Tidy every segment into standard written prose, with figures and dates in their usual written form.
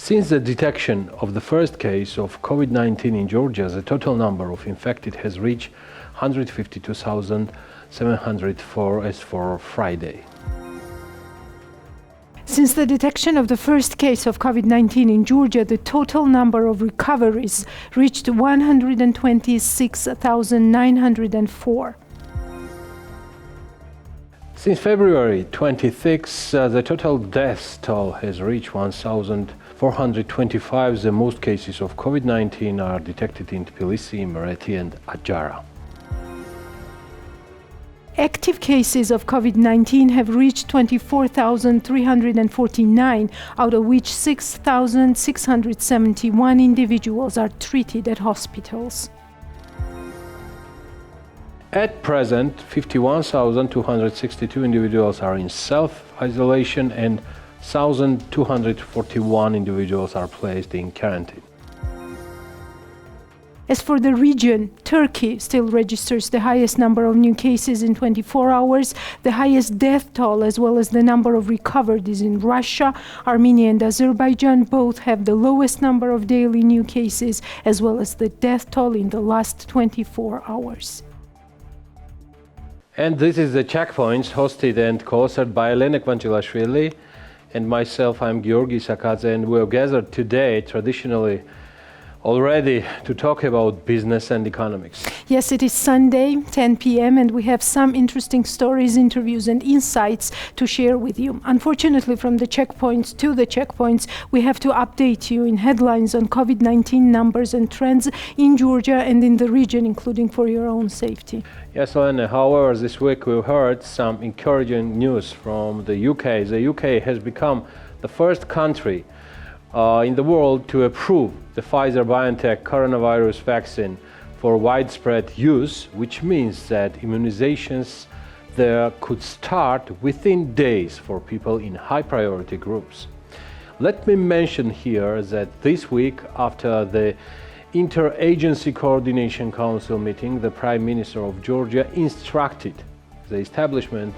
Since the detection of the first case of COVID-19 in Georgia, the total number of infected has reached 152,704 as for Friday. Since the detection of the first case of COVID-19 in Georgia, the total number of recoveries reached 126,904. Since February 26, the total death toll has reached 1,425. The most cases of COVID-19 are detected in Tbilisi, Mereti and Adjara. Active cases of COVID-19 have reached 24,349, out of which 6,671 individuals are treated at hospitals. At present, 51,262 individuals are in self-isolation and 1,241 individuals are placed in quarantine. As for the region, Turkey still registers the highest number of new cases in 24 hours. The highest death toll as well as the number of recovered is in Russia. Armenia and Azerbaijan both have the lowest number of daily new cases as well as the death toll in the last 24 hours. And this is the Checkpoints, hosted and co-authored by Elena Kvanchilashvili and myself. I'm Georgi Sakadze, and we're gathered today traditionally already to talk about business and economics. Yes, it is Sunday, 10 p.m., and we have some interesting stories, interviews, and insights to share with you. Unfortunately, from the checkpoints to the checkpoints, we have to update you in headlines on COVID-19 numbers and trends in Georgia and in the region, including for your own safety. Yes, Elena. However, this week we heard some encouraging news from the UK. The UK has become the first country in the world to approve the Pfizer-BioNTech coronavirus vaccine for widespread use, which means that immunizations there could start within days for people in high priority groups. Let me mention here that this week, after the Interagency Coordination Council meeting, the Prime Minister of Georgia instructed the establishment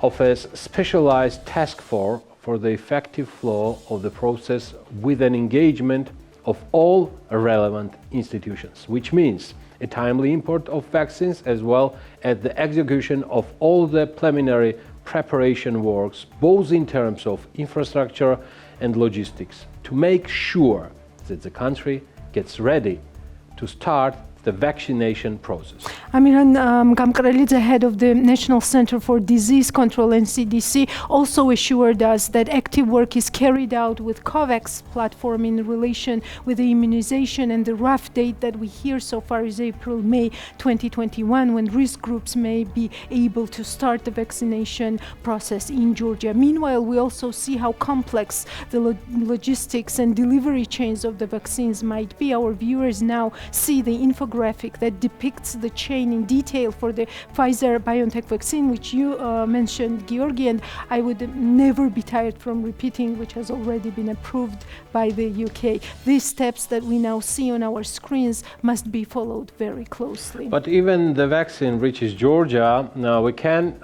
of a specialized task force for the effective flow of the process with an engagement of all relevant institutions, which means a timely import of vaccines as well as the execution of all the preliminary preparation works, both in terms of infrastructure and logistics, to make sure that the country gets ready to start the vaccination process. Amiran Gamkarelidze, head of the National Center for Disease Control (NCDC), also assured us that active work is carried out with COVAX platform in relation with the immunization, and the rough date that we hear so far is April-May 2021, when risk groups may be able to start the vaccination process in Georgia. Meanwhile, we also see how complex the logistics and delivery chains of the vaccines might be. Our viewers now see the infographic that depicts the chain in detail for the Pfizer-BioNTech vaccine, which you mentioned, Georgi, and I would never be tired from repeating, which has already been approved by the UK. These steps that we now see on our screens must be followed very closely. But even the vaccine reaches Georgia, now we can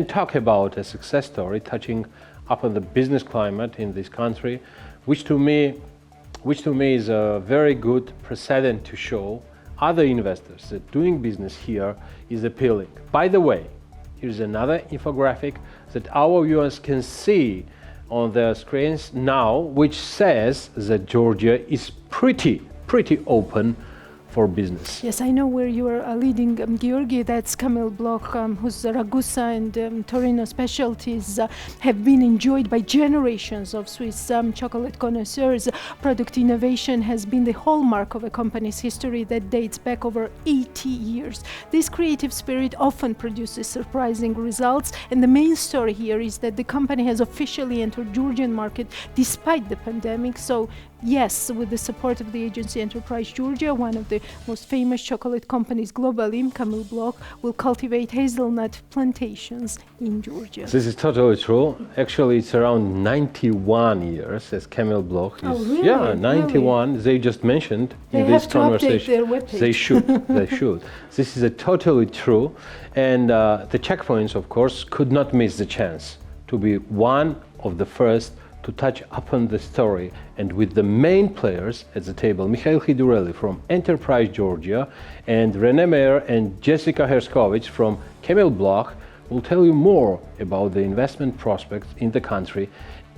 talk about a success story touching upon the business climate in this country, which to me is a very good precedent to show other investors that doing business here is appealing. By the way, here's another infographic that our viewers can see on their screens now, which says that Georgia is pretty open for business. Yes, I know where you are leading, Georgi. That's Kamil Bloch, whose Ragusa and Torino specialties have been enjoyed by generations of Swiss chocolate connoisseurs. Product innovation has been the hallmark of a company's history that dates back over 80 years. This creative spirit often produces surprising results, and the main story here is that the company has officially entered Georgian market despite the pandemic. So yes, with the support of the agency Enterprise Georgia, one of the most famous chocolate companies globally, Kamil Bloch will cultivate hazelnut plantations in Georgia. This is totally true. Actually, it's around 91 years as Kamil Bloch is. Oh, really? Yeah, 91. Really? They just mentioned they in this conversation. Update their webpage. They should. They should. This is totally true. And the checkpoints, of course, could not miss the chance to be one of the first to touch upon the story, and with the main players at the table, Mikhail Khidureli from Enterprise Georgia and René Meyer and Jessica Herskovich from Camel Block will tell you more about the investment prospects in the country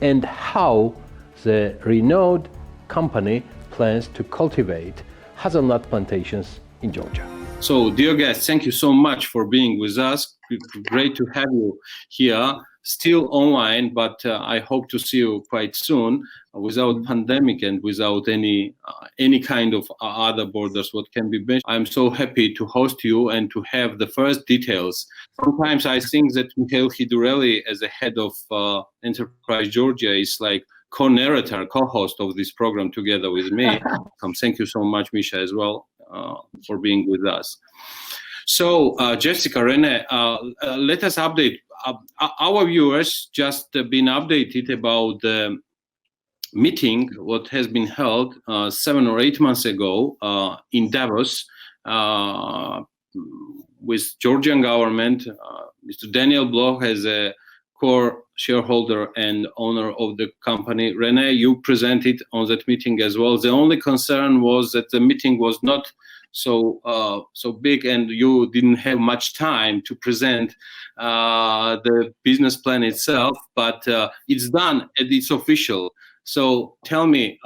and how the renowned company plans to cultivate hazelnut plantations in Georgia. So, dear guests, thank you so much for being with us. Great to have you here, still online, but I hope to see you quite soon without pandemic and without any kind of other borders what can be mentioned. I'm so happy to host you and to have the first details. Sometimes I think that Mikhail Khidureli, as the head of Enterprise Georgia, is like co-narrator, co-host of this program together with me. Thank you so much, Misha, as well, for being with us. So, Jessica, René, let us update. Our viewers just been updated about the meeting what has been held 7 or 8 months ago in Davos with Georgian government. Mr. Daniel Bloch as a core shareholder and owner of the company. René, you presented on that meeting as well. The only concern was that the meeting was not so big and you didn't have much time to present the business plan itself, but it's done and it's official. So tell me,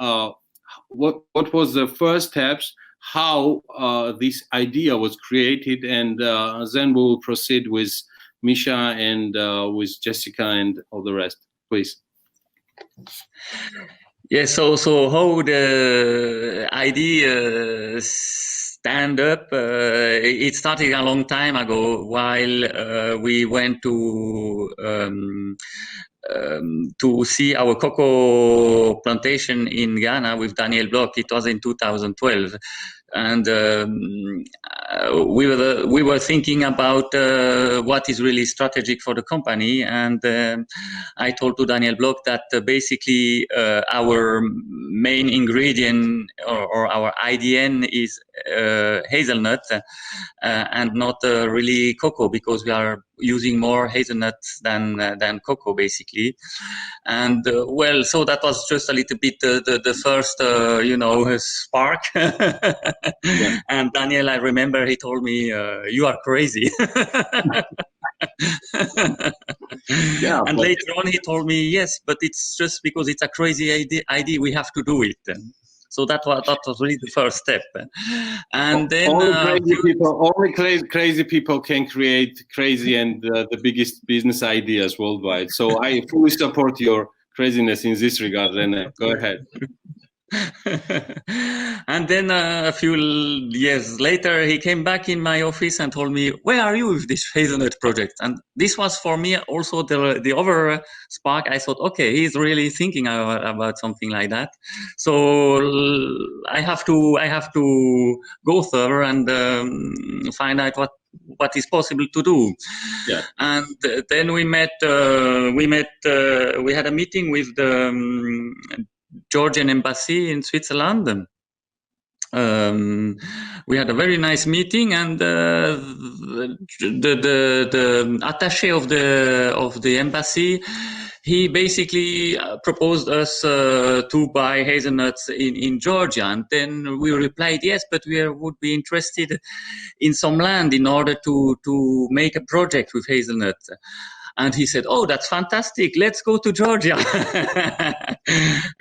what was the first steps, how this idea was created, and then we will proceed with Misha and with Jessica and all the rest, please. Yes, so how the idea stand up, it started a long time ago while we went to see our cocoa plantation in Ghana with Daniel Bloch. It was in 2012. And we were thinking about what is really strategic for the company, and I told to Daniel Bloch that basically our main ingredient or our IDN is hazelnut and not really cocoa, because we are using more hazelnuts than cocoa basically. And well, so that was just a little bit the first spark. Yeah. And Daniel, I remember he told me, you are crazy. Yeah, and later on he told me, yes, but it's just because it's a crazy idea, we have to do it. So that was really the first step. And then only crazy people can create crazy and the biggest business ideas worldwide. So I fully support your craziness in this regard, René. Go ahead. And then a few years later, he came back in my office and told me, where are you with this hazelnut project? And this was for me also the other spark. I thought, okay, he's really thinking about something like that. So I have to go further and find out what is possible to do. Yeah. And then we had a meeting with the Georgian embassy in Switzerland. We had a very nice meeting, and the attaché of the embassy, he basically proposed us to buy hazelnuts in Georgia, and then we replied yes, but we would be interested in some land in order to make a project with hazelnuts. And he said, oh, that's fantastic. Let's go to Georgia.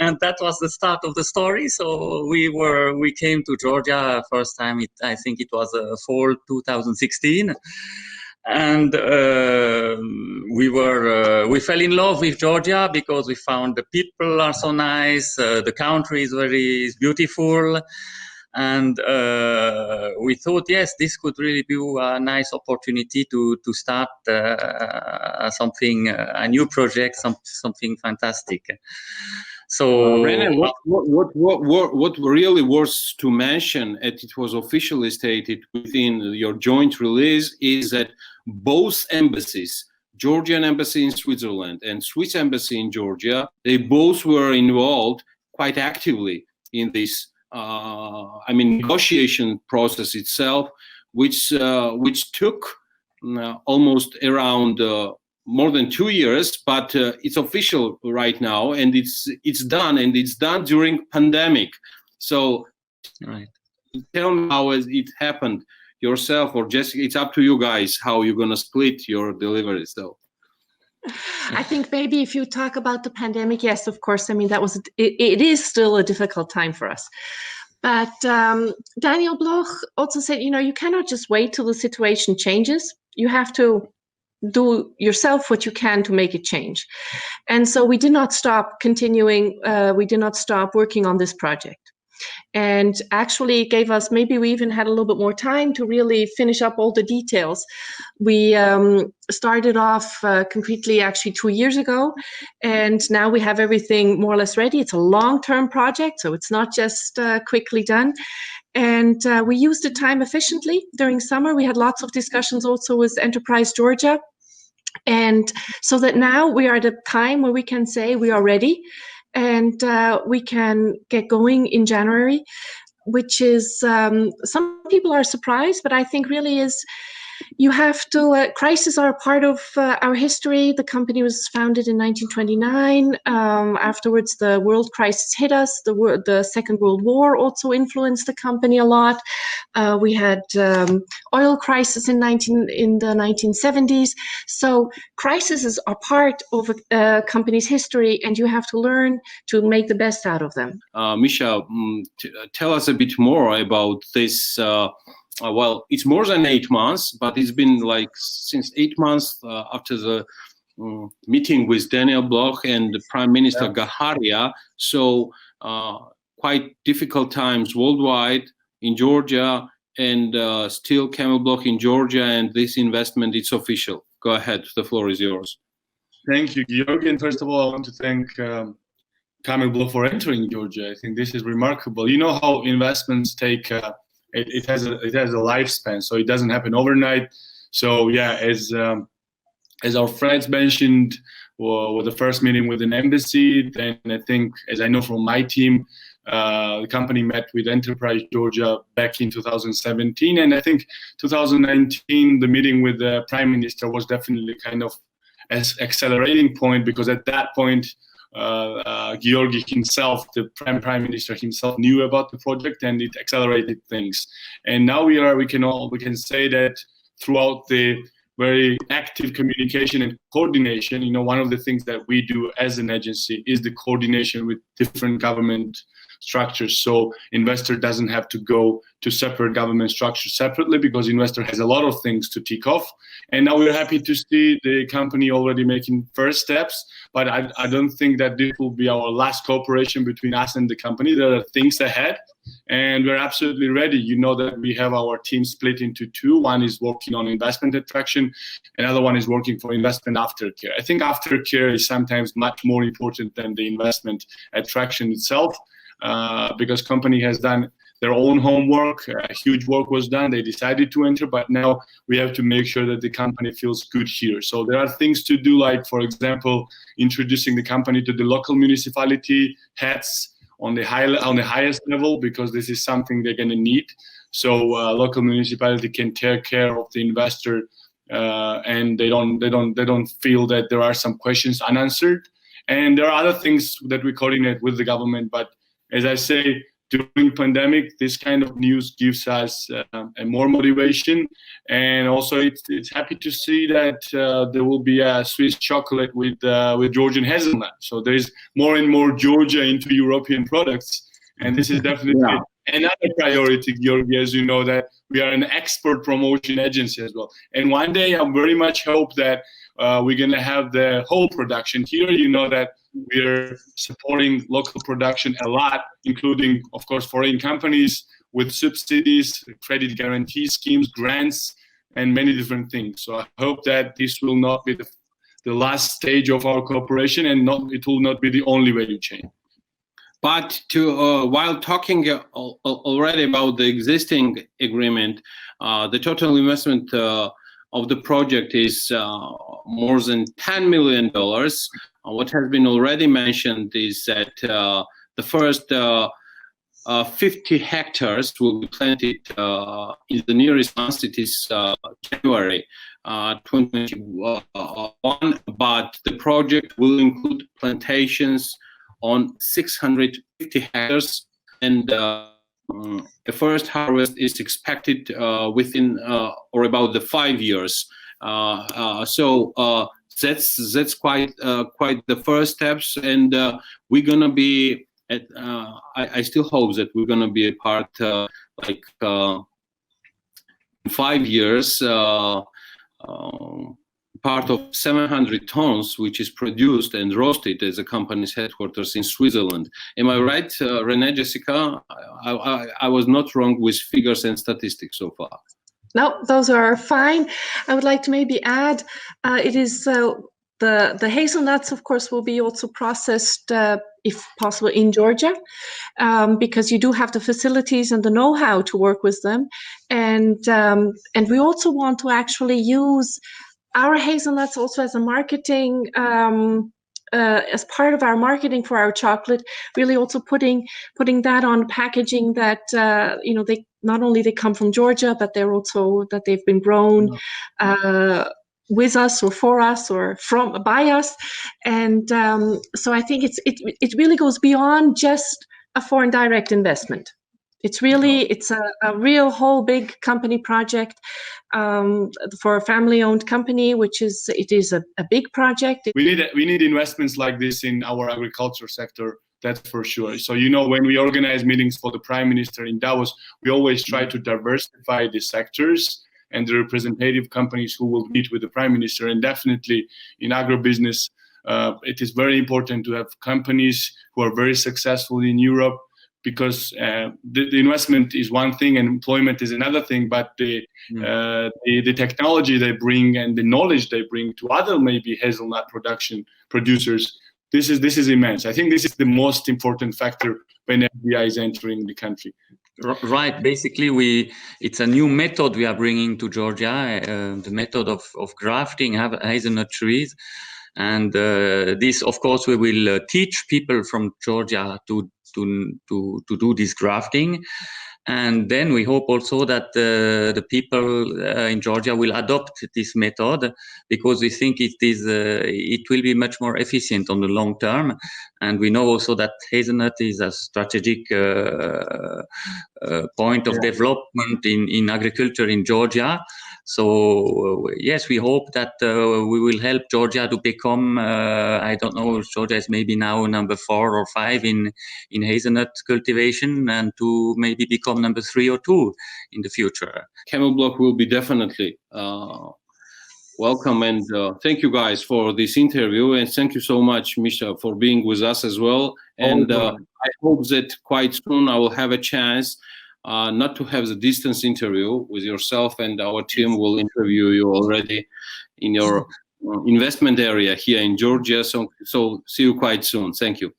And that was the start of the story. So we came to Georgia first time. I think it was fall 2016. And we fell in love with Georgia because we found the people are so nice. The country is beautiful. And we thought, yes, this could really be a nice opportunity to start something, a new project, something fantastic. So, René, what really worth to mention, and it was officially stated within your joint release, is that both embassies, Georgian embassy in Switzerland and Swiss embassy in Georgia, they both were involved quite actively in this negotiation process itself, which took almost around more than 2 years, but it's official right now, and it's done, and it's done during pandemic. So Right. tell me how it happened yourself, or Jessica. It's up to you guys how you're gonna split your deliveries, though. I think maybe if you talk about the pandemic, yes, of course. I mean, it is still a difficult time for us. But Daniel Bloch also said, you cannot just wait till the situation changes. You have to do yourself what you can to make it change. And so we did not stop working on this project. And actually it gave us, maybe we even had a little bit more time to really finish up all the details. We started off concretely actually 2 years ago, and now we have everything more or less ready. It's a long-term project, so it's not just quickly done. And we used the time efficiently during summer. We had lots of discussions also with Enterprise Georgia. And so that now we are at a time where we can say we are ready, and we can get going in January, which is, some people are surprised, but I think really is, you have to, crises are a part of our history. The company was founded in 1929. Afterwards, the world crisis hit us. The Second World War also influenced the company a lot. We had oil crisis in the 1970s. So crises are part of a company's history, and you have to learn to make the best out of them. Misha, tell us a bit more about this. Well, it's more than 8 months, but it's been like since 8 months after the meeting with Daniel Bloch and the Prime Minister Gaharia. So quite difficult times worldwide, in Georgia, and still Camel Block in Georgia, and this investment, it's official. Go ahead, the floor is yours. Thank you, Georgi. And first of all, I want to thank Camel Block for entering Georgia. I think this is remarkable. You know how investments take, it has a lifespan, so it doesn't happen overnight. So yeah, as our friends mentioned, with the first meeting with an embassy, then I think, as I know from my team, the company met with Enterprise Georgia back in 2017, and I think 2019, the meeting with the Prime Minister was definitely kind of an accelerating point, because at that point, Georgi himself, the Prime Minister himself, knew about the project, and it accelerated things. And now we can say that throughout the very active communication and coordination, you know, one of the things that we do as an agency is the coordination with different government structures. So investor doesn't have to go to separate government structures separately, because investor has a lot of things to tick off. And now we're happy to see the company already making first steps, but I don't think that this will be our last cooperation between us and the company. There are things ahead, and we're absolutely ready. You know that we have our team split into two. One is working on investment attraction, another one is working for investment aftercare. I think aftercare is sometimes much more important than the investment attraction itself, because company has done their own homework. Huge work was done. They decided to enter, but now we have to make sure that the company feels good here. So there are things to do, like, for example, introducing the company to the local municipality heads on the highest level, because this is something they're going to need. So local municipality can take care of the investor, and they don't feel that there are some questions unanswered. And there are other things that we coordinate with the government, but as I say, during pandemic, this kind of news gives us a more motivation, and also it's happy to see that there will be a Swiss chocolate with Georgian hazelnut. So there is more and more Georgia into European products, and this is definitely another priority, Georgi. As you know, that we are an export promotion agency as well. And one day, I very much hope that we're going to have the whole production here. You know that we're supporting local production a lot, including, of course, foreign companies with subsidies, credit guarantee schemes, grants, and many different things. So I hope that this will not be the last stage of our cooperation, and it will not be the only value chain. But while talking already about the existing agreement, the total investment of the project is more than $10 million. What has been already mentioned is that the first 50 hectares will be planted in the nearest month. It is January 2021. one, but the project will include plantations on 650 hectares, and the first harvest is expected within or about the 5 years. So that's quite the first steps, and we're gonna be at. I still hope that we're gonna be a part in 5 years. Part of 700 tons, which is produced and roasted at the company's headquarters in Switzerland. Am I right, Renee, Jessica? I was not wrong with figures and statistics so far. No, those are fine. I would like to maybe add, it is the hazelnuts, of course, will be also processed, if possible, in Georgia, because you do have the facilities and the know-how to work with them, and we also want to actually use our hazelnuts also as a marketing, as part of our marketing for our chocolate, really also putting that on packaging that, they not only they come from Georgia, but they're also that they've been grown with us or for us or by us. And so I think it really goes beyond just a foreign direct investment. It's really, it's a real whole big company project for a family-owned company, it is a big project. We need investments like this in our agriculture sector, that's for sure. So, when we organize meetings for the Prime Minister in Davos, we always try to diversify the sectors and the representative companies who will meet with the Prime Minister. And definitely in agribusiness, it is very important to have companies who are very successful in Europe, because the investment is one thing and employment is another thing, but the technology they bring and the knowledge they bring to other maybe hazelnut producers, this is immense. I think this is the most important factor when FDI is entering the country. Right. Basically, it's a new method we are bringing to Georgia, the method of grafting hazelnut trees. And this, of course, we will teach people from Georgia to do this grafting, and then we hope also that the people in Georgia will adopt this method, because we think it will be much more efficient on the long term. And we know also that hazelnut is a strategic point of development in agriculture in Georgia. So yes, we hope that we will help Georgia to become, I don't know, Georgia is maybe now number 4 or 5 in hazelnut cultivation, and to maybe become number 3 or 2 in the future. Camel Block will be definitely welcome, and thank you guys for this interview, and thank you so much, Misha, for being with us as well. And I hope that quite soon I will have a chance not to have the distance interview with yourself, and our team will interview you already in your investment area here in Georgia. So see you quite soon. Thank you.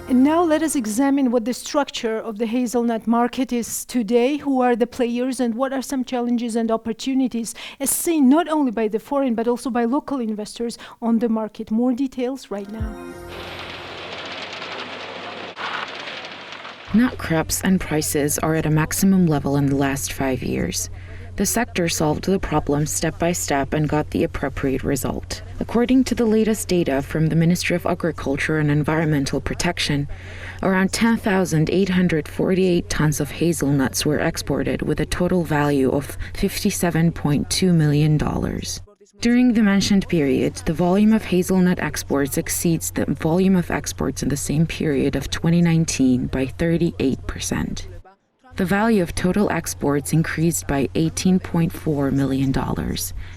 And now let us examine what the structure of the hazelnut market is today, who are the players, and what are some challenges and opportunities as seen not only by the foreign but also by local investors on the market. More details right now. Nut crops and prices are at a maximum level in the last 5 years. The sector solved the problem step by step and got the appropriate result. According to the latest data from the Ministry of Agriculture and Environmental Protection, around 10,848 tons of hazelnuts were exported with a total value of $57.2 million. During the mentioned period, the volume of hazelnut exports exceeds the volume of exports in the same period of 2019 by 38%. The value of total exports increased by $18.4 million.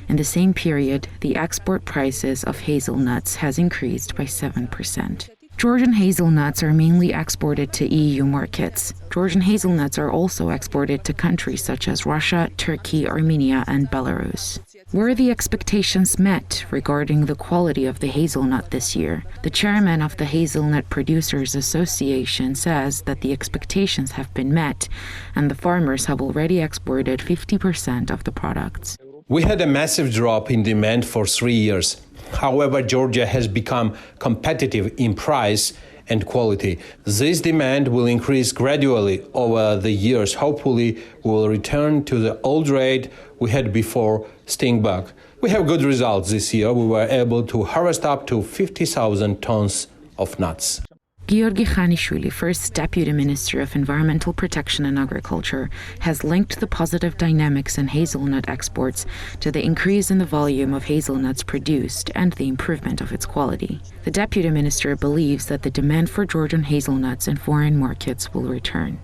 In the same period, the export prices of hazelnuts has increased by 7%. Georgian hazelnuts are mainly exported to EU markets. Georgian hazelnuts are also exported to countries such as Russia, Turkey, Armenia, and Belarus. Were the expectations met regarding the quality of the hazelnut this year? The chairman of the Hazelnut Producers Association says that the expectations have been met, and the farmers have already exported 50% of the products. We had a massive drop in demand for 3 years. However, Georgia has become competitive in price and quality. This demand will increase gradually over the years. Hopefully, we will return to the old rate we had before stink bug. We have good results this year. We were able to harvest up to 50,000 tons of nuts. Georgi Khanishvili, first Deputy Minister of Environmental Protection and Agriculture, has linked the positive dynamics in hazelnut exports to the increase in the volume of hazelnuts produced and the improvement of its quality. The Deputy Minister believes that the demand for Georgian hazelnuts in foreign markets will return.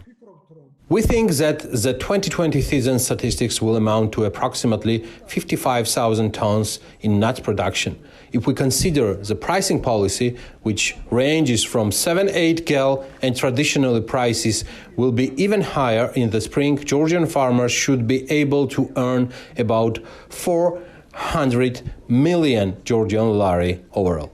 We think that the 2020 season statistics will amount to approximately 55,000 tons in nut production. If we consider the pricing policy, which ranges from 7-8 gal, and traditionally prices will be even higher in the spring, Georgian farmers should be able to earn about 400 million Georgian lari overall.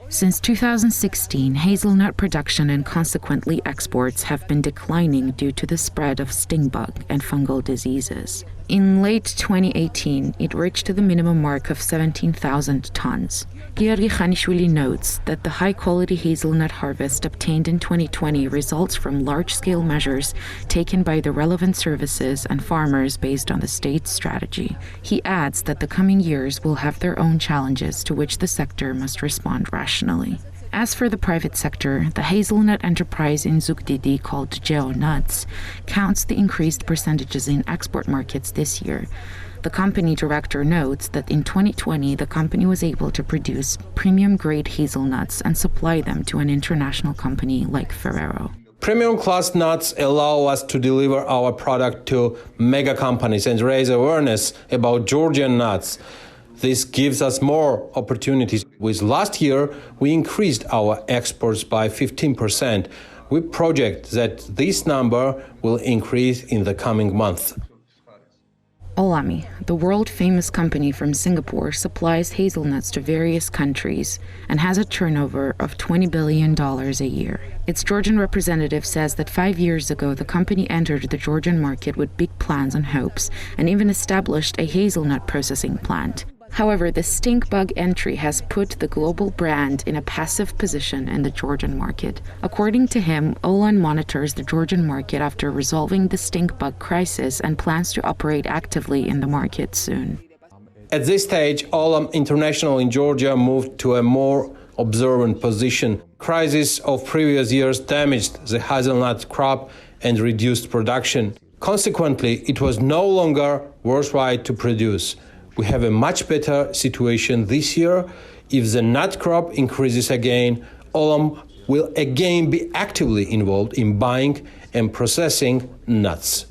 Since 2016, hazelnut production and consequently exports have been declining due to the spread of sting bug and fungal diseases. In late 2018, it reached the minimum mark of 17,000 tons. Georgi Khanishvili notes that the high-quality hazelnut harvest obtained in 2020 results from large-scale measures taken by the relevant services and farmers based on the state's strategy. He adds that the coming years will have their own challenges to which the sector must respond rationally. As for the private sector, the hazelnut enterprise in Zugdidi called Geo Nuts counts the increased percentages in export markets this year. The company director notes that in 2020, the company was able to produce premium-grade hazelnuts and supply them to an international company like Ferrero. Premium class nuts allow us to deliver our product to mega companies and raise awareness about Georgian nuts. This gives us more opportunities. With last year, we increased our exports by 15%. We project that this number will increase in the coming months. Olami, the world-famous company from Singapore, supplies hazelnuts to various countries and has a turnover of $20 billion a year. Its Georgian representative says that 5 years ago, the company entered the Georgian market with big plans and hopes and even established a hazelnut processing plant. However, the stink bug entry has put the global brand in a passive position in the Georgian market. According to him, Olan monitors the Georgian market after resolving the stink bug crisis and plans to operate actively in the market soon. At this stage, Olam International in Georgia moved to a more observant position. Crises of previous years damaged the hazelnut crop and reduced production. Consequently, it was no longer worthwhile to produce. We have a much better situation this year. If the nut crop increases again, Olam will again be actively involved in buying and processing nuts.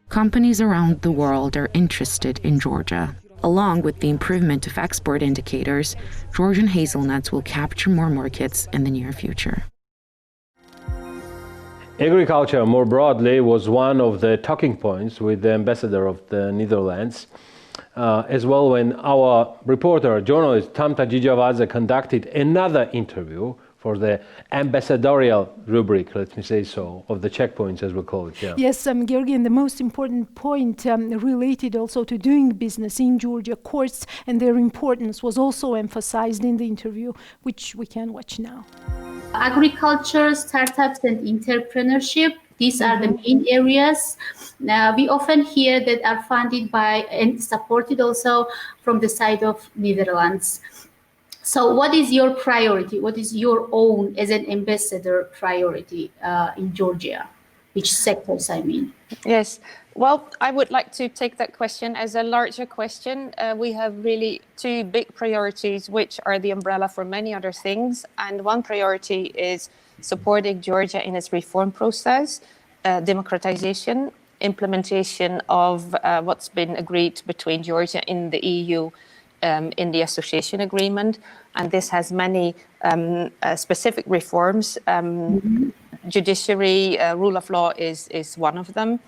Companies around the world are interested in Georgia. Along with the improvement of export indicators, Georgian hazelnuts will capture more markets in the near future. Agriculture, more broadly, was one of the talking points with the ambassador of the Netherlands. As well, when our reporter, journalist Tamta Jijavadze conducted another interview for the ambassadorial rubric, let me say so, of the checkpoints, as we call it. Yeah. Yes, Georgi, and the most important point related also to doing business in Georgia, courts and their importance was also emphasized in the interview, which we can watch now. Agriculture, startups, and entrepreneurship. These are the main areas. We often hear that are funded by and supported also from the side of Netherlands. So what is your priority? What is your own, as an ambassador, priority in Georgia? Which sectors, I mean? Yes. Well, I would like to take that question as a larger question. We have really two big priorities, which are the umbrella for many other things. And one priority is supporting Georgia in its reform process, democratization, implementation of what's been agreed between Georgia and the EU in the association agreement. And this has many specific reforms. Judiciary, rule of law is one of them.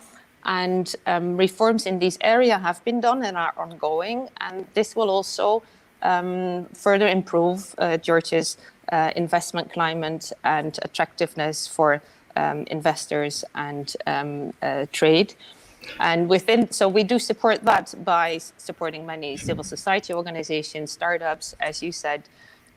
And reforms in this area have been done and are ongoing. And this will also further improve Georgia's investment climate and attractiveness for investors and trade. And so we do support that by supporting many civil society organizations, startups, as you said,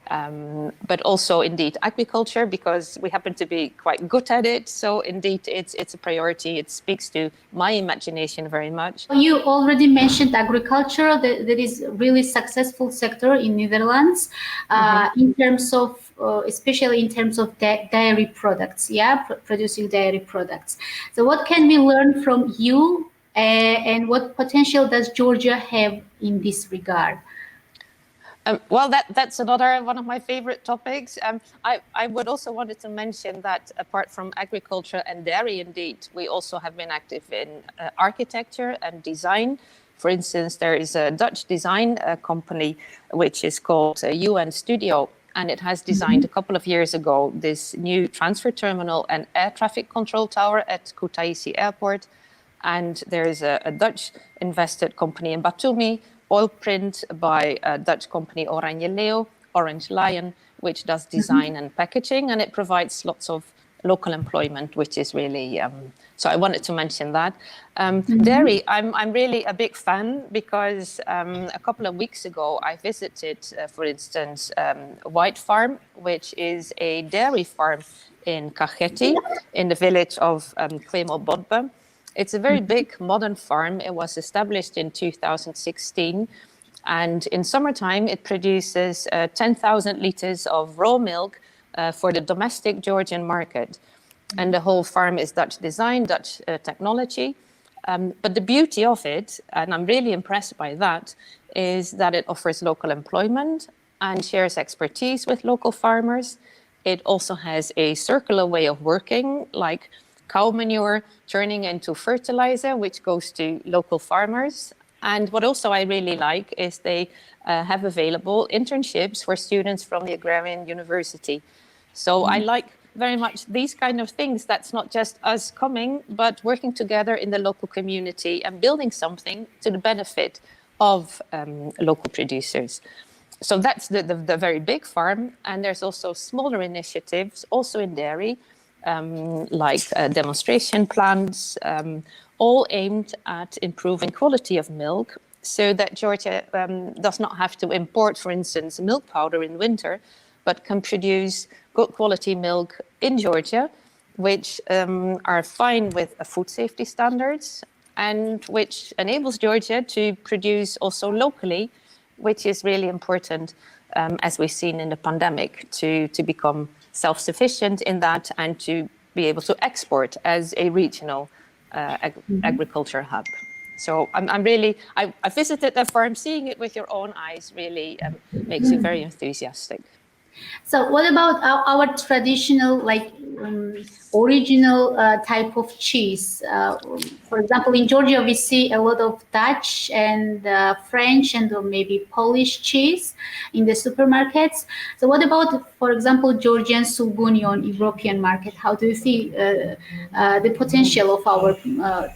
but also indeed agriculture, because we happen to be quite good at it. So indeed, it's a priority. It speaks to my imagination very much. You already mentioned agriculture. That is a really successful sector in Netherlands, in terms of, especially in terms of dairy products. Yeah, producing dairy products. So what can we learn from you, and what potential does Georgia have in this regard? Well, that's another one of my favorite topics. I would also wanted to mention that apart from agriculture and dairy, indeed, we also have been active in architecture and design. For instance, there is a Dutch design company which is called UN Studio, and it has designed a couple of years ago this new transfer terminal and air traffic control tower at Kutaisi Airport. And there is a Dutch invested company in Batumi, oil print by a Dutch company Oranje Leeuw, Orange Lion, which does design and packaging, and it provides lots of local employment, which is really, so I wanted to mention that. Dairy, I'm really a big fan, because a couple of weeks ago I visited, for instance, White Farm, which is a dairy farm in Kajetti, in the village of Kwemo-Bodbe. It's a very big modern farm. It was established in 2016. And in summertime, it produces 10,000 liters of raw milk for the domestic Georgian market. And the whole farm is Dutch design, Dutch technology. But the beauty of it, and I'm really impressed by that, is that it offers local employment and shares expertise with local farmers. It also has a circular way of working, like cow manure turning into fertilizer, which goes to local farmers. And what also I really like is they have available internships for students from the Agrarian University. So I like very much these kind of things. That's not just us coming, but working together in the local community and building something to the benefit of local producers. So that's the very big farm. And there's also smaller initiatives, also in dairy, like demonstration plants, all aimed at improving quality of milk, so that Georgia does not have to import, for instance, milk powder in winter, but can produce good quality milk in Georgia, which are fine with food safety standards, and which enables Georgia to produce also locally, which is really important, as we've seen in the pandemic, to become self-sufficient in that and to be able to export as a regional agriculture hub. So I visited the farm. Seeing it with your own eyes really makes you very enthusiastic. So what about our traditional, like original type of cheese? For example, in Georgia, we see a lot of Dutch and French and maybe Polish cheese in the supermarkets. So what about, for example, Georgian Sulguni on European market? How do you see the potential of our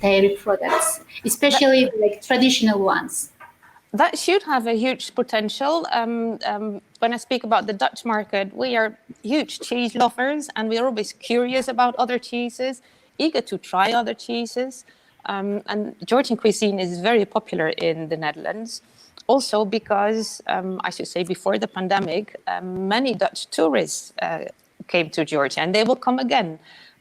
dairy products, especially like traditional ones? That should have a huge potential. When I speak about the Dutch market, we are huge cheese lovers, and we are always curious about other cheeses, eager to try other cheeses. And Georgian cuisine is very popular in the Netherlands. Also because, I should say, before the pandemic, many Dutch tourists came to Georgia, and they will come again.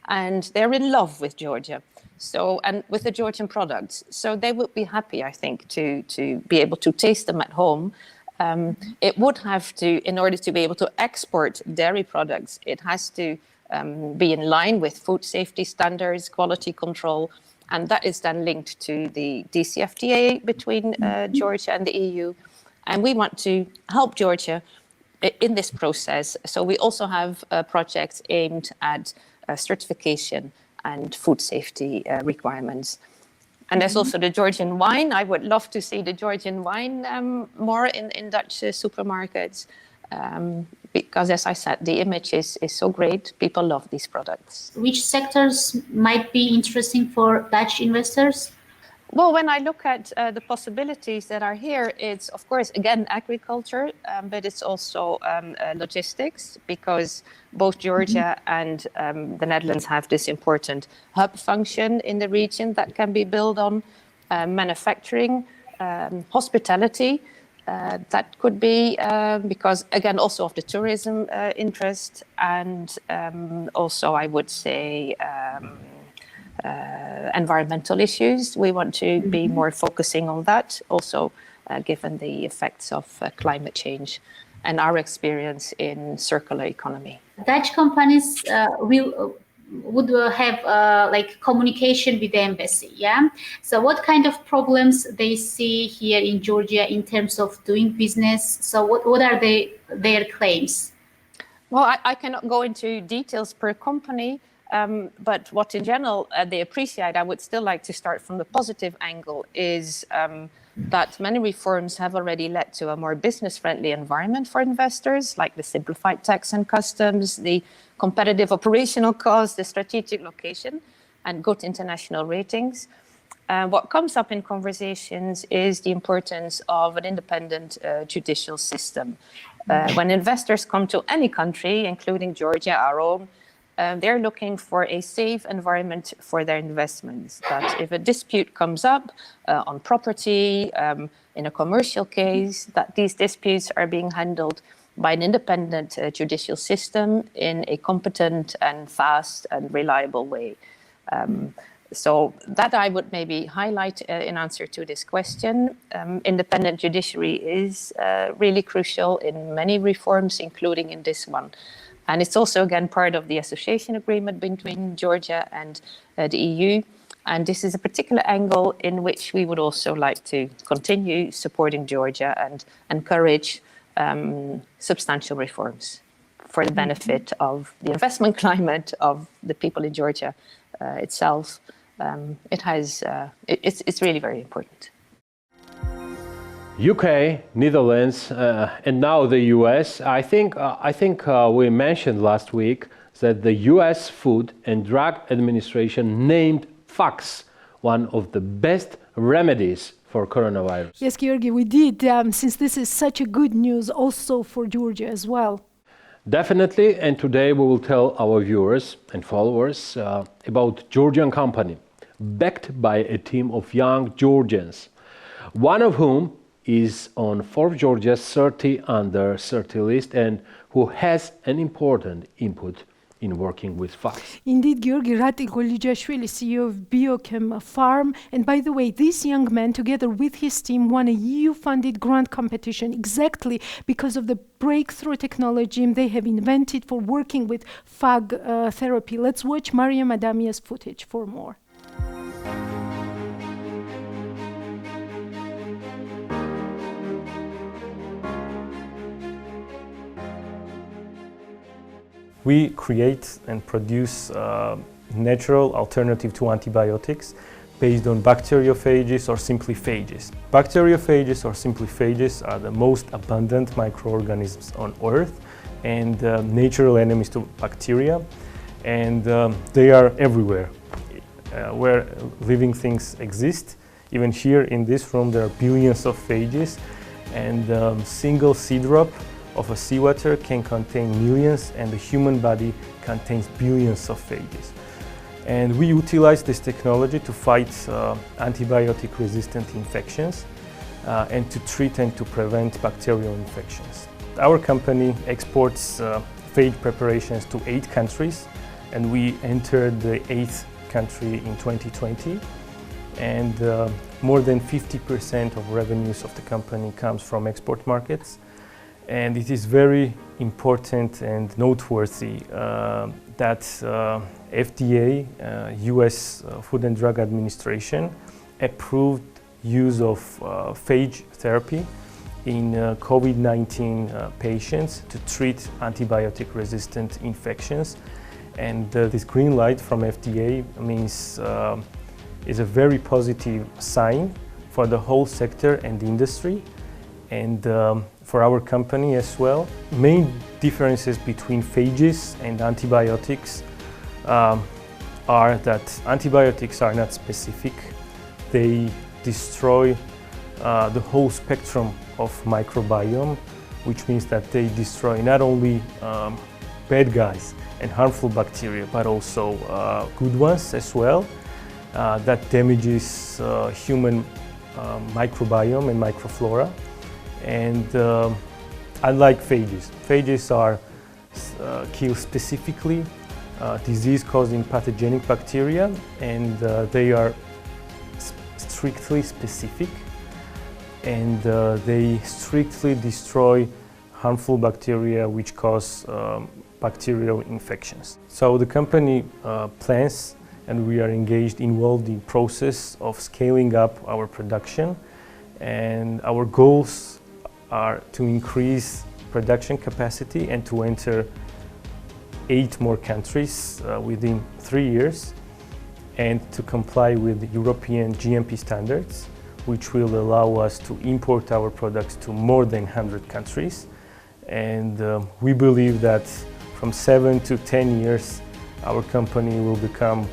And they're in love with Georgia. So, and with the Georgian products. So they would be happy, I think, to be able to taste them at home. It would have to, in order to be able to export dairy products, it has to be in line with food safety standards, quality control, and that is then linked to the DCFTA between Georgia and the EU. And we want to help Georgia in this process. So we also have projects aimed at certification and food safety requirements. And there's also the Georgian wine. I would love to see the Georgian wine more in Dutch supermarkets, because, as I said, the image is so great. People love these products. Which sectors might be interesting for Dutch investors? Well, when I look at the possibilities that are here, it's, of course, again, agriculture, but it's also logistics, because both Georgia and the Netherlands have this important hub function in the region that can be built on, manufacturing, hospitality, That could be because, again, also of the tourism interest, and also I would say environmental issues. We want to be more focusing on that, also given the effects of climate change and our experience in circular economy. Dutch companies would have like communication with the embassy, yeah? So what kind of problems they see here in Georgia in terms of doing business? So what are their claims? Well, I cannot go into details per company, but what in general they appreciate, I would still like to start from the positive angle, is that many reforms have already led to a more business-friendly environment for investors, like the simplified tax and customs, the competitive operational costs, the strategic location, and good international ratings. What comes up in conversations is the importance of an independent judicial system. When investors come to any country, including Georgia, our own, they're looking for a safe environment for their investments. That if a dispute comes up on property, in a commercial case, that these disputes are being handled by an independent judicial system in a competent and fast and reliable way. So that I would maybe highlight in answer to this question. Independent judiciary is really crucial in many reforms, including in this one. And it's also, again, part of the association agreement between Georgia and the EU. And this is a particular angle in which we would also like to continue supporting Georgia and encourage substantial reforms for the benefit of the investment climate of the people in Georgia itself. It's really very important. UK, Netherlands, and now the US. I think we mentioned last week that the US Food and Drug Administration named Fox one of the best remedies for coronavirus. Yes, Georgi, we did, since this is such a good news also for Georgia as well. Definitely, and today we will tell our viewers and followers about Georgian company, backed by a team of young Georgians, one of whom is on Forbes Georgia's 30 under 30 list and who has an important input in working with Fox. Indeed, Georgi Ratikolidzashvili, CEO of Biochem Farm. And by the way, this young man, together with his team, won a EU-funded grant competition exactly because of the breakthrough technology they have invented for working with phage therapy. Let's watch Mariam Adamia's footage for more. We create and produce natural alternative to antibiotics based on bacteriophages or simply phages. Bacteriophages or simply phages are the most abundant microorganisms on Earth and natural enemies to bacteria, and they are everywhere where living things exist. Even here in this room there are billions of phages, and single sea drop of a seawater can contain millions, and the human body contains billions of phages. And we utilize this technology to fight antibiotic-resistant infections and to treat and to prevent bacterial infections. Our company exports phage preparations to 8 countries, and we entered the 8th country in 2020. And more than 50% of revenues of the company comes from export markets. And it is very important and noteworthy that FDA, US Food and Drug Administration, approved use of phage therapy in COVID-19 patients to treat antibiotic-resistant infections. And this green light from FDA means is a very positive sign for the whole sector and the industry, and for our company as well. Main differences between phages and antibiotics are that antibiotics are not specific. They destroy the whole spectrum of microbiome, which means that they destroy not only bad guys and harmful bacteria, but also good ones as well. That damages human microbiome and microflora. And unlike phages, phages are kill specifically disease-causing pathogenic bacteria, and they are strictly specific, and they strictly destroy harmful bacteria which cause bacterial infections. So the company plans, and we are engaged in the process of scaling up our production, and our goals are to increase production capacity and to enter 8 more countries within 3 years, and to comply with European GMP standards, which will allow us to import our products to more than 100 countries. And we believe that from 7 to 10 years, our company will become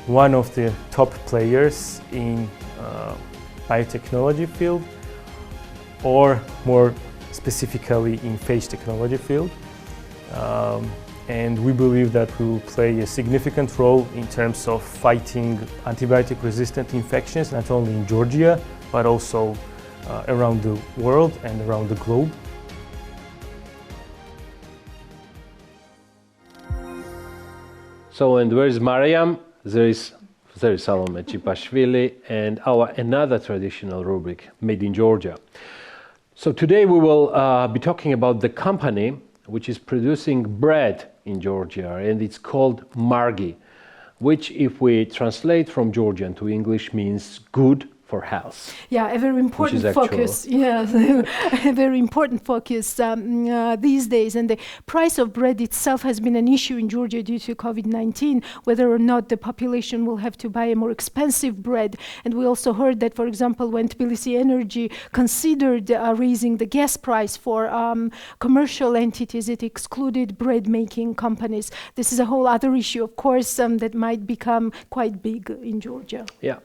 one of the top players in biotechnology field, or more specifically in phage technology field. And we believe that we will play a significant role in terms of fighting antibiotic-resistant infections, not only in Georgia, but also around the world and around the globe. So, and where is Mariam? There is Salome Chipashvili and our another traditional rubric, Made in Georgia. So today we will be talking about the company which is producing bread in Georgia, and it's called Margi, which, if we translate from Georgian to English, means good for health. Yeah, a very important focus. Yes, a very important focus these days. And the price of bread itself has been an issue in Georgia due to COVID-19, whether or not the population will have to buy a more expensive bread. And we also heard that, for example, when Tbilisi Energy considered raising the gas price for commercial entities, it excluded bread-making companies. This is a whole other issue, of course, that might become quite big in Georgia. Yeah.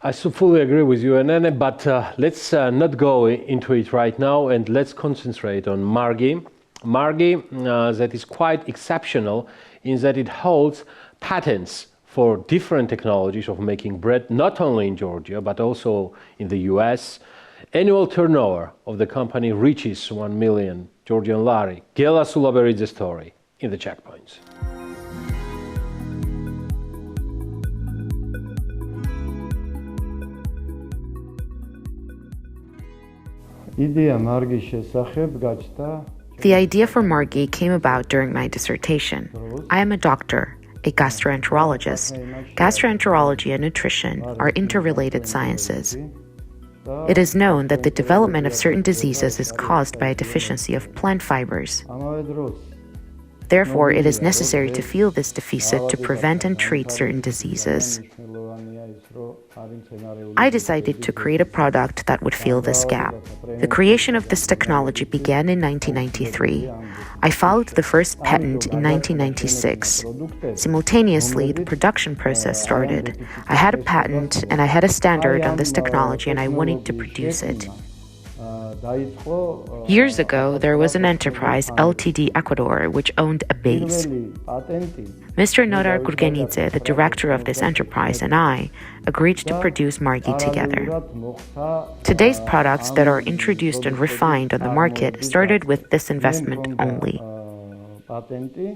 I fully agree with you, Anene, but let's not go into it right now, and let's concentrate on Margi. Margi, that is quite exceptional in that it holds patents for different technologies of making bread, not only in Georgia, but also in the US. Annual turnover of the company reaches 1 million Georgian lari. Gela Sulaberidze story in the checkpoints. The idea for Margi came about during my dissertation. I am a doctor, a gastroenterologist. Gastroenterology and nutrition are interrelated sciences. It is known that the development of certain diseases is caused by a deficiency of plant fibers. Therefore, it is necessary to fill this deficit to prevent and treat certain diseases. I decided to create a product that would fill this gap. The creation of this technology began in 1993. I filed the first patent in 1996. Simultaneously, the production process started. I had a patent and I had a standard on this technology, and I wanted to produce it. Years ago, there was an enterprise, LTD Ecuador, which owned a base. Mr. Nodar Gurgenidze, the director of this enterprise, and I agreed to produce Margi together. Today's products that are introduced and refined on the market started with this investment only.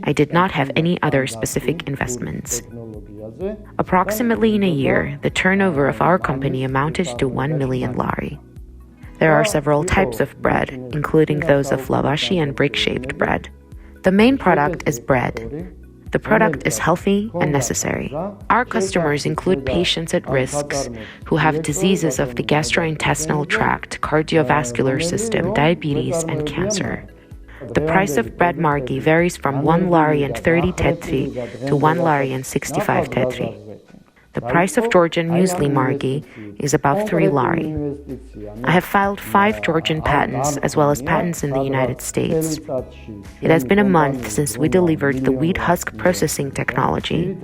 I did not have any other specific investments. Approximately in a year, the turnover of our company amounted to 1 million lari. There are several types of bread, including those of lavashi and brick-shaped bread. The main product is bread. The product is healthy and necessary. Our customers include patients at risks who have diseases of the gastrointestinal tract, cardiovascular system, diabetes, and cancer. The price of bread Margi varies from 1 lari and 30 tetri to 1 lari and 65 tetri. The price of Georgian muesli Margi is about 3 lari. I have filed 5 Georgian patents as well as patents in the United States. It has been a month since we delivered the wheat husk processing technology.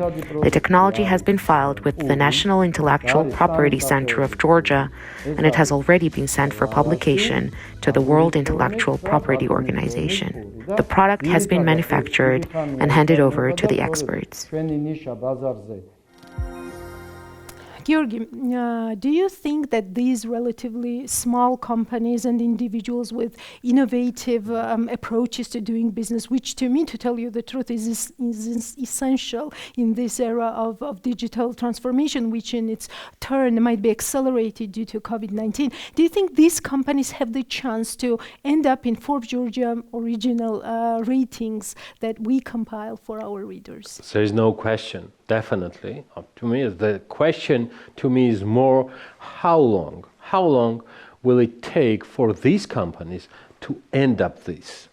The technology has been filed with the National Intellectual Property Center of Georgia, and it has already been sent for publication to the World Intellectual Property Organization. The product has been manufactured and handed over to the experts. Georgi, do you think that these relatively small companies and individuals with innovative approaches to doing business, which to me, to tell you the truth, is essential in this era of digital transformation, which in its turn might be accelerated due to COVID-19, do you think these companies have the chance to end up in Forbes Georgia original ratings that we compile for our readers? There is no question, definitely. To me, the question to me is more how long? How long will it take for these companies to end up this?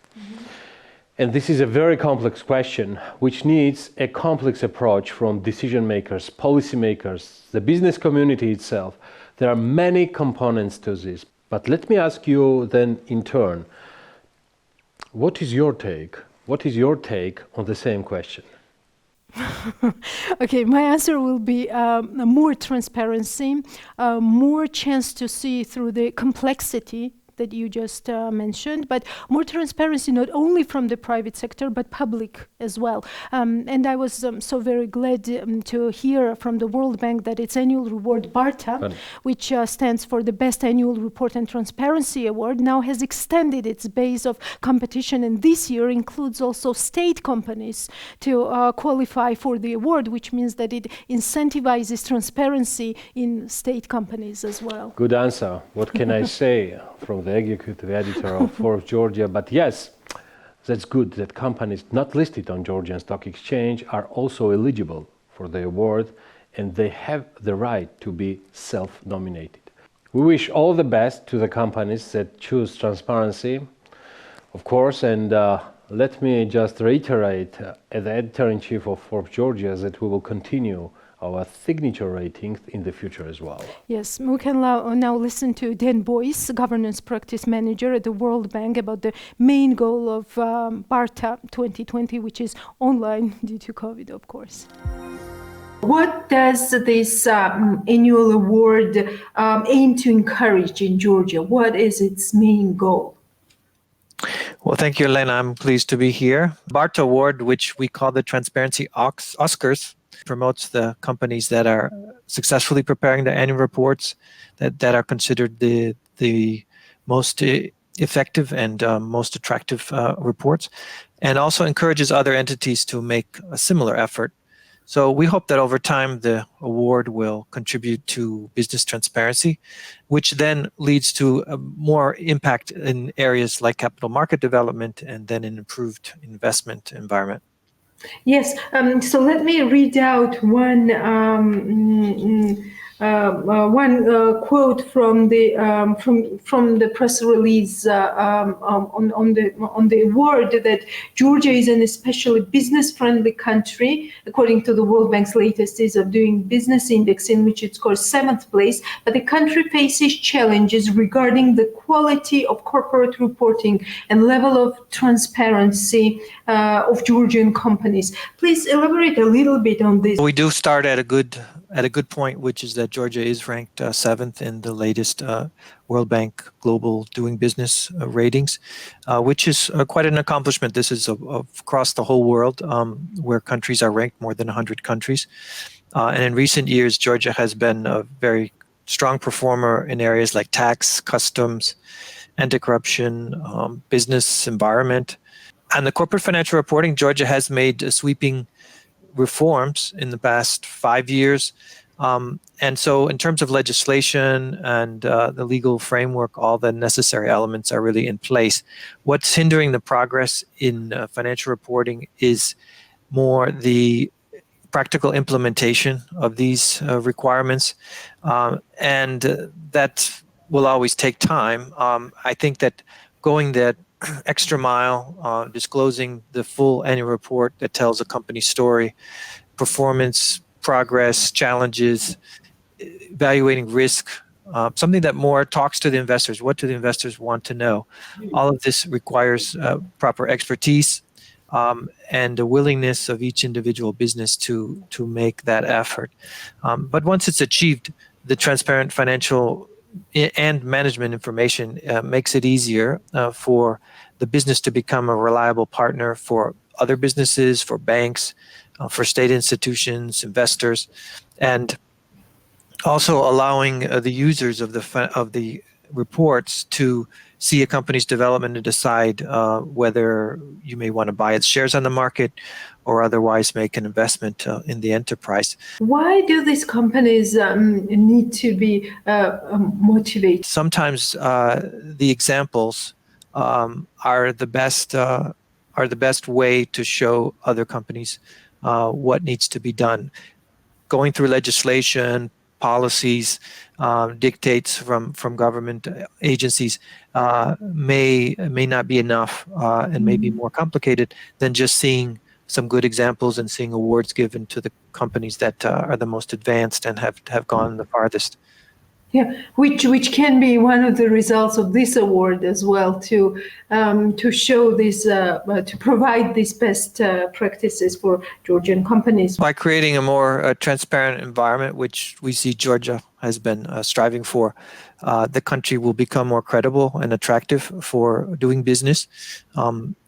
And this is a very complex question, which needs a complex approach from decision makers, policy makers, the business community itself. There are many components to this. But let me ask you then in turn, what is your take? What is your take on the same question? Okay, my answer will be more transparency, more chance to see through the complexity that you just mentioned, but more transparency not only from the private sector but public as well. And I was so very glad to hear from the World Bank that its annual reward, BARTA, which stands for the Best Annual Report and Transparency Award, now has extended its base of competition, and this year includes also state companies to qualify for the award, which means that it incentivizes transparency in state companies as well. Good answer. What can I say from the executive editor of Forbes Georgia? But yes, that's good that companies not listed on Georgian Stock Exchange are also eligible for the award, and they have the right to be self-nominated. We wish all the best to the companies that choose transparency, of course, and let me just reiterate as the editor-in-chief of Forbes Georgia that we will continue our signature ratings in the future as well. Yes, we can now listen to Dan Boyce, Governance Practice Manager at the World Bank, about the main goal of BARTA 2020, which is online due to COVID, of course. What does this annual award aim to encourage in Georgia? What is its main goal? Well, thank you, Elena. I'm pleased to be here. BARTA Award, which we call the Transparency Oscars, promotes the companies that are successfully preparing their annual reports, that are considered the most effective and most attractive reports, and also encourages other entities to make a similar effort. So we hope that over time the award will contribute to business transparency, which then leads to more impact in areas like capital market development and then an improved investment environment. Yes, so let me read out one quote from the press release on the award, that Georgia is an especially business-friendly country, according to the World Bank's latest Ease of Doing Business Index, in which it scores 7th place. But the country faces challenges regarding the quality of corporate reporting and level of transparency of Georgian companies. Please elaborate a little bit on this. We do start at a good point, which is that Georgia is ranked 7th in the latest World Bank Global Doing Business ratings, which is quite an accomplishment. This is across the whole world, where countries are ranked, more than 100 countries. And in recent years, Georgia has been a very strong performer in areas like tax, customs, anti-corruption, business environment. And the corporate financial reporting, Georgia has made sweeping reforms in the past 5 years. And so in terms of legislation and the legal framework, all the necessary elements are really in place. What's hindering the progress in financial reporting is more the practical implementation of these requirements. And that will always take time. I think that going that extra mile, disclosing the full annual report that tells a company's story, performance, progress, challenges, evaluating risk, something that more talks to the investors. What do the investors want to know? All of this requires proper expertise and the willingness of each individual business to make that effort. But once it's achieved, the transparent financial and management information makes it easier for the business to become a reliable partner for other businesses, for banks, for state institutions, investors. And Also allowing the users of the reports to see a company's development and decide whether you may want to buy its shares on the market or otherwise make an investment in the enterprise. Why do these companies need to be motivated? Sometimes the examples are the best way to show other companies what needs to be done. Going through legislation, policies, dictates from government agencies may not be enough and may be more complicated than just seeing some good examples and seeing awards given to the companies that are the most advanced and have gone the farthest. Yeah, which can be one of the results of this award as well, to show this, to provide these best practices for Georgian companies. By creating a more transparent environment, which we see Georgia has been striving for, the country will become more credible and attractive for doing business.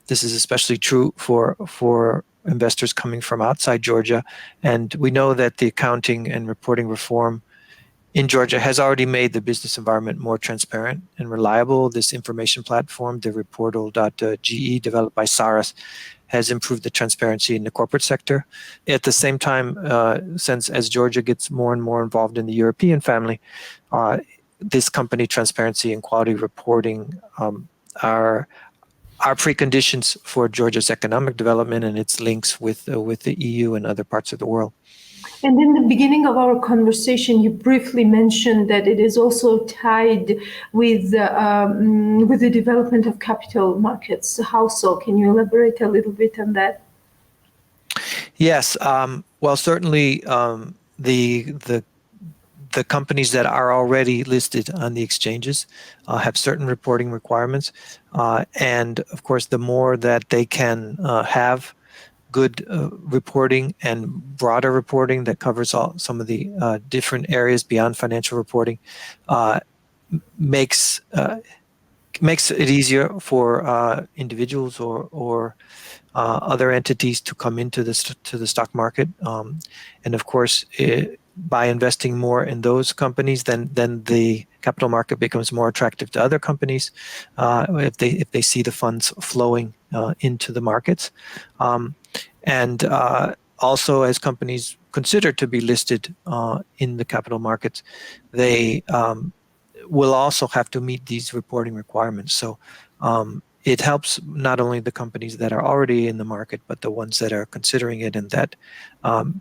This is especially true for investors coming from outside Georgia, and we know that the accounting and reporting reform in Georgia has already made the business environment more transparent and reliable. This information platform, the Reportal.ge, developed by Saras, has improved the transparency in the corporate sector. At the same time, since as Georgia gets more and more involved in the European family, this company transparency and quality reporting are preconditions for Georgia's economic development and its links with the EU and other parts of the world. And in the beginning of our conversation, you briefly mentioned that it is also tied with the development of capital markets. How so? Can you elaborate a little bit on that? Yes. Well, certainly the companies that are already listed on the exchanges have certain reporting requirements, and of course, the more that they can have good reporting and broader reporting that covers some of the different areas beyond financial reporting makes it easier for individuals or other entities to come into the stock market, and of course, by investing more in those companies, then the capital market becomes more attractive to other companies if they see the funds flowing into the markets. And also, as companies consider to be listed in the capital markets, they will also have to meet these reporting requirements. So it helps not only the companies that are already in the market, but the ones that are considering it and that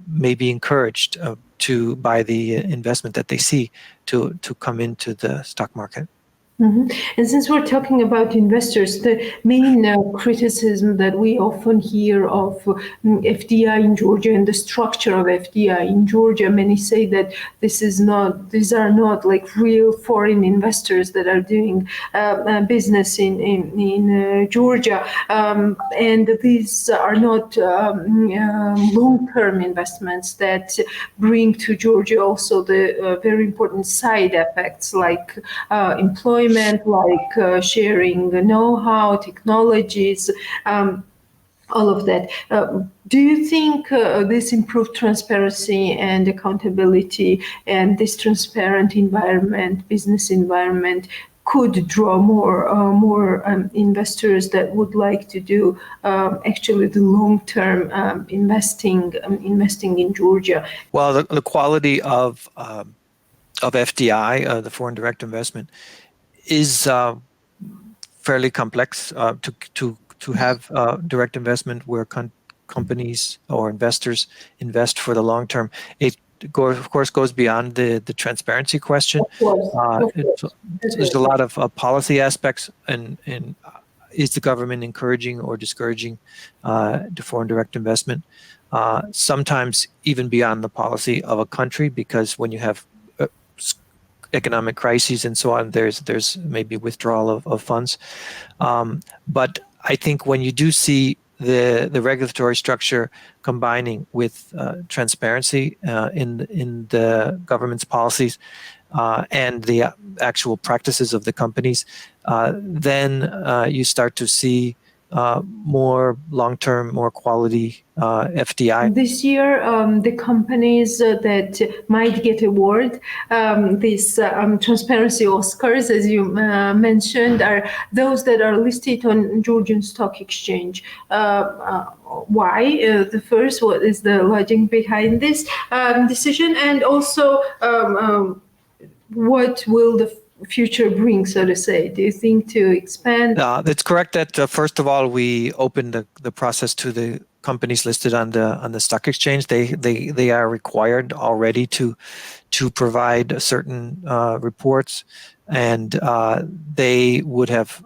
may be encouraged to by the investment that they see to come into the stock market. Mm-hmm. And since we're talking about investors, the main criticism that we often hear of FDI in Georgia and the structure of FDI in Georgia, many say that these are not like real foreign investors that are doing business in Georgia, and these are not long-term investments that bring to Georgia also the very important side effects like employment, like sharing know-how, technologies, all of that. Do you think this improved transparency and accountability and this transparent environment, business environment, could draw more investors that would like to do actually the long-term investing in Georgia? Well, the quality of FDI, the foreign direct investment, is fairly complex to have direct investment where companies or investors invest for the long term. It of course goes beyond the transparency question. There's a lot of policy aspects, and is the government encouraging or discouraging the foreign direct investment? Sometimes even beyond the policy of a country, because when you have economic crises and so on, there's maybe withdrawal of funds. But I think when you do see the regulatory structure combining with transparency in the government's policies and the actual practices of the companies, then you start to see more long-term, more quality FDI. This year, the companies that might get award these transparency Oscars, as you mentioned, are those that are listed on Georgian Stock Exchange. Why? The first, what is the logic behind this decision, and also what will the future bring, so to say? Do you think to expand? It's correct that first of all, we opened the process to the companies listed on the stock exchange. They are required already to provide certain reports, and they would have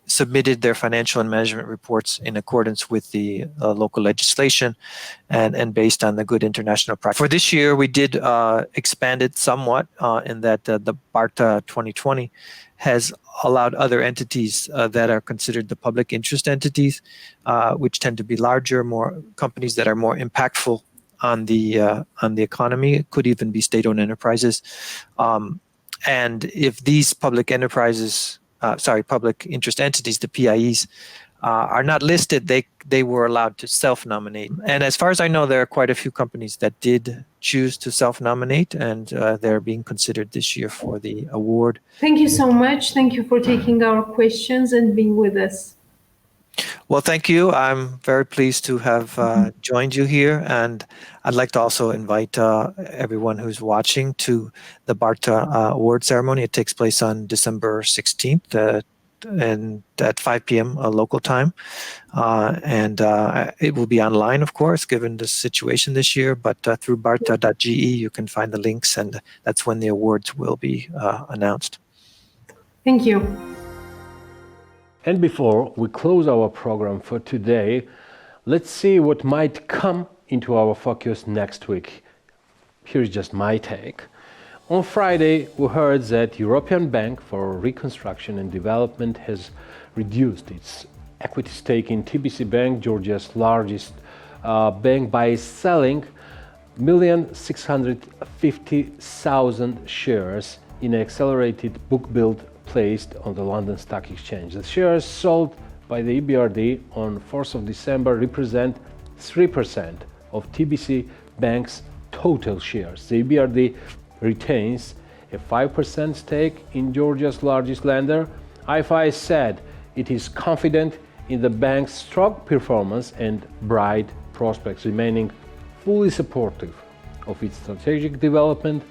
submitted their financial and management reports in accordance with the local legislation and based on the good international practice. For this year, we did expand it somewhat in that the BARTA 2020 has allowed other entities that are considered the public interest entities, which tend to be larger, more companies that are more impactful on the economy. It could even be state-owned enterprises. And if these public enterprises, public interest entities, the PIEs, are not listed, they were allowed to self-nominate. And as far as I know, there are quite a few companies that did choose to self-nominate, and they're being considered this year for the award. Thank you so much. Thank you for taking our questions and being with us. Well, thank you. I'm very pleased to have joined you here, and I'd like to also invite everyone who's watching to the BARTA award ceremony. It takes place on December 16th and at 5 p.m. Local time, and it will be online, of course, given the situation this year, but through barta.ge you can find the links, and that's when the awards will be announced. Thank you. And before we close our program for today, let's see what might come into our focus next week. Here's just my take. On Friday, we heard that European Bank for Reconstruction and Development has reduced its equity stake in TBC Bank, Georgia's largest bank, by selling 1,650,000 shares in an accelerated book build placed on the London Stock Exchange. The shares sold by the EBRD on 4th of December represent 3% of TBC Bank's total shares. The EBRD retains a 5% stake in Georgia's largest lender. IFI said it is confident in the bank's strong performance and bright prospects, remaining fully supportive of its strategic development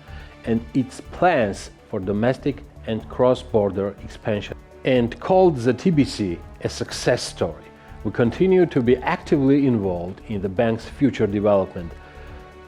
and its plans for domestic and cross-border expansion, and called the TBC a success story. We continue to be actively involved in the bank's future development.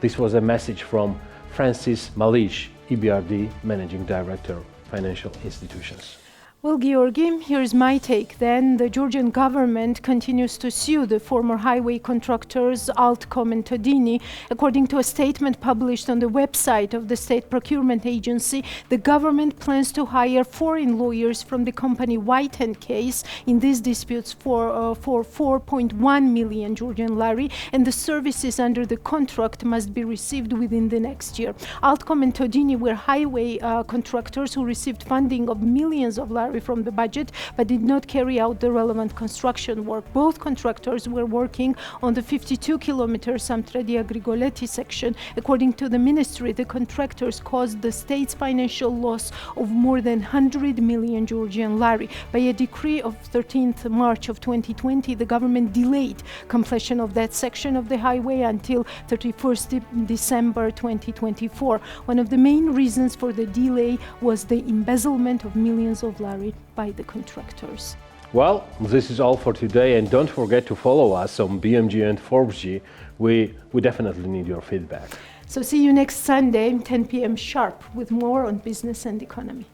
This was a message from Francis Malish, EBRD Managing Director, Financial Institutions. Well, Georgi, here's my take then. The Georgian government continues to sue the former highway contractors Altcom and Todini. According to a statement published on the website of the State Procurement Agency, the government plans to hire foreign lawyers from the company White & Case in these disputes for 4.1 million Georgian lari, and the services under the contract must be received within the next year. Altcom and Todini were highway contractors who received funding of millions of lari from the budget, but did not carry out the relevant construction work. Both contractors were working on the 52-kilometer Samtredi-Grigoletti section. According to the ministry, the contractors caused the state's financial loss of more than 100 million Georgian lari. By a decree of 13th March of 2020, the government delayed completion of that section of the highway until 31st December 2024. One of the main reasons for the delay was the embezzlement of millions of lari by the contractors. Well, this is all for today, and don't forget to follow us on BMG and Forbes. We definitely need your feedback. So see you next Sunday, 10 p.m. sharp, with more on business and economy.